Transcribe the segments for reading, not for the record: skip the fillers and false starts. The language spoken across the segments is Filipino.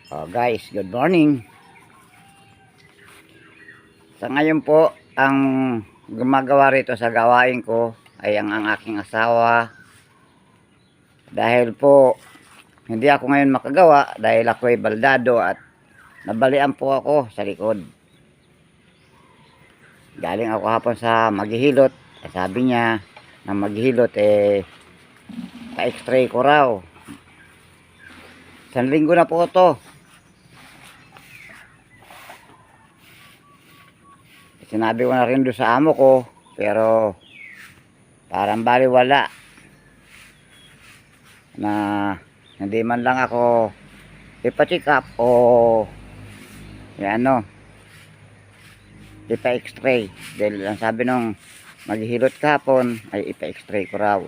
Guys, good morning. Sa ngayon po, ang gumagawa rito sa gawain ko ay ang aking asawa. Dahil po, hindi ako ngayon makagawa dahil ako ay baldado at nabalian po ako sa likod. Galing ako hapon sa maghihilot. Sabi niya na maghihilot pa-x-ray ko raw. Isang linggo na po ito. Sinabi ko na rin doon sa amo ko, pero parang baliwala na hindi man lang ako ipa-check up o ipa-x-ray. Dahil ang sabi nung maghihilot kahapon ay ipa-x-ray ko raw.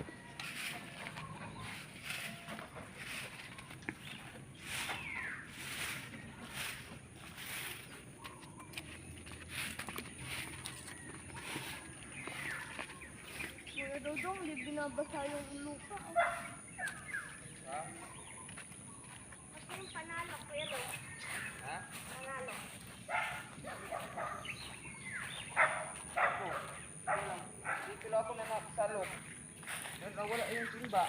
Dodong, di binabasa yung lupa. Ha? Ako yung panalo, kuya do. Ha? Panalo. Dito lang ako nakasalo. Wala yung timba.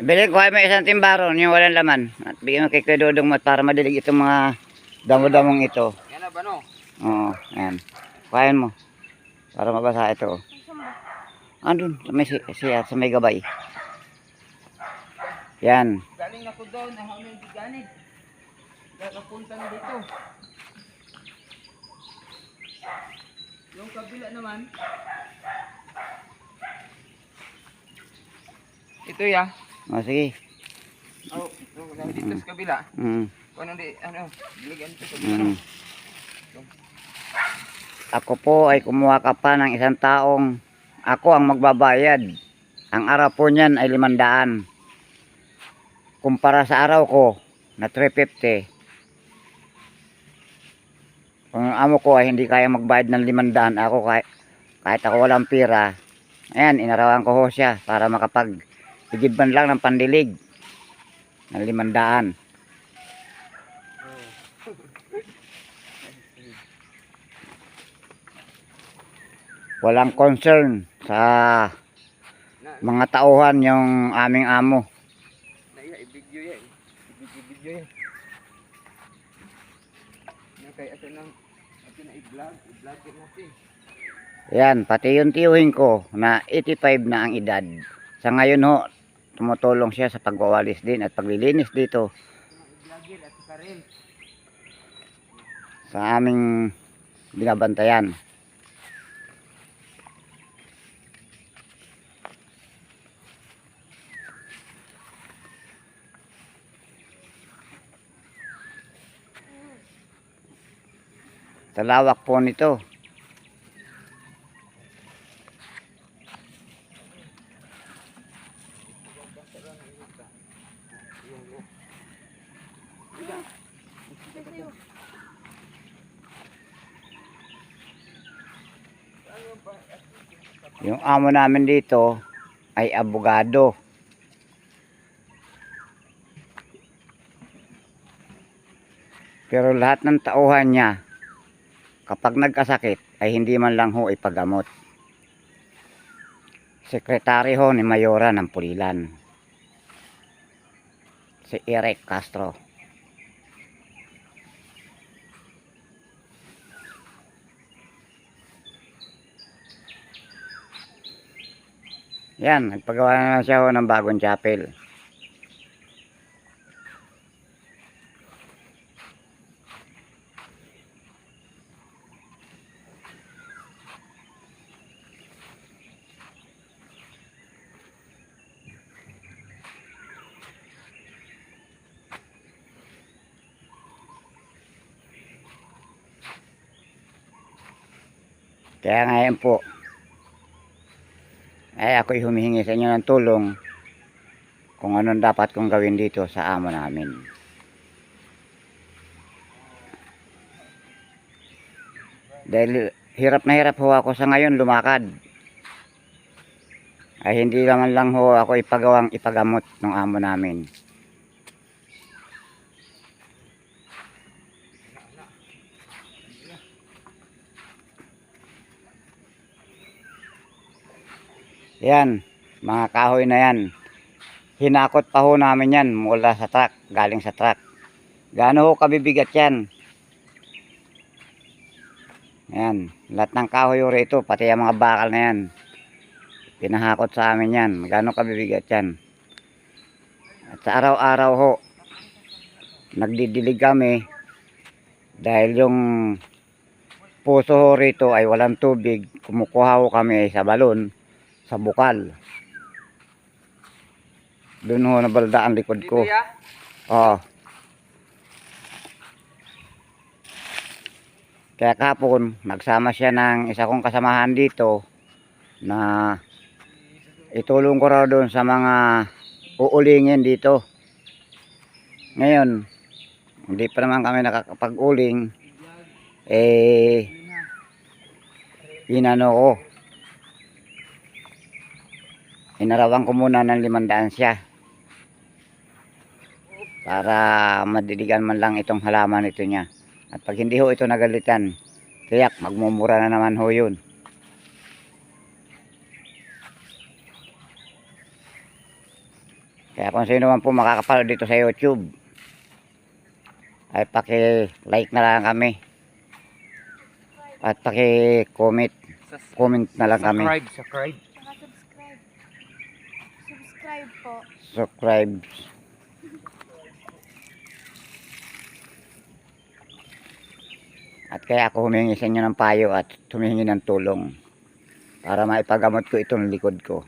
Bilhin ko ay may isang timbaron yung walang laman. At bigyan mo kay Kuya Dodong Mat para madilig itong mga damo-damong ito. Yan na ba no? Oo, ayan. Kuhain mo. Para mabasa ito. Andun, sa may gabay. Yan. Galing ako doon, nahaming giganit. Nakapunta na dito. Yung kabila naman. Ito ya. Sige. Oh, dito sa kabila. Diligan ito sa kabila. Ako po ay kumuha ka pa ng isang taong ako ang magbabayad. Ang araw po niyan ay 500. Kumpara sa araw ko na 350. Kung ang amo ko ay hindi kaya magbayad ng 500, ako kahit ako walang pira, ayan, inarawan ko ho siya para makapag-higid man lang ng pandilig ng 500. Walang concern sa mga tauhan yung aming amo. I-video yan. I-video yan. Kaya ito na i-vlog natin. Yan, pati yung tiyuhin ko na 85 na ang edad. Sa ngayon ho, tumutulong siya sa pagwawalis din at paglilinis dito I-vlogger at karel. sa aming binabantayan. Sa lawak po nito. Yung amo namin dito ay abogado. Pero lahat ng tauhan niya kapag nagkasakit ay hindi man lang ho ipagamot. Sekretary ho ni Mayora ng Pulilan, si Eric Castro. Yan, nagpagawa na siya ho ng bagong chapel. Kaya ngayon po ay ako'y humihingi sa inyo ng tulong kung anong dapat kong gawin dito sa amo namin. Dahil hirap na hirap ho ako sa ngayon lumakad. Ay hindi naman lang ho ako ipagamot ng amo namin. Yan, mga kahoy na yan. Hinakot pa ho namin yan mula sa truck, galing sa truck. Gaano ho kabibigat yan? Ayan, lahat ng kahoy ho rito, pati yung mga bakal na yan. Pinahakot sa amin yan. Gaano kabibigat yan? At sa araw-araw ho, nagdidilig kami dahil yung puso ho rito ay walang tubig. Kumukuha ho kami sa balon, sa bukal. Doon ho nabalda ang likod Dito ko. ya. Oo. Kaya kapon, nagsama siya ng isa kong kasamahan dito na itulong ko raw doon sa mga uulingin dito. Ngayon, hindi pa naman kami nakakapag-uling. Inano ko. Inarawan ko muna ng 500 siya. Para madiligan man lang itong halaman ito niya. At pag hindi ho ito nagalitan, tiyak magmumura na naman ho yun. Kaya kung sino man po makakapalo dito sa YouTube, ay paki-like na lang kami. At paki-comment. Comment na lang kami. Subscribe. Saka subscribe. Subscribe po. Subscribe. At kaya ako humingi sa inyo ng payo at humingi ng tulong para maipagamot ko itong likod ko.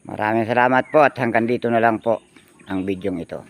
Maraming salamat po at hanggang dito na lang po ang bidyong ito.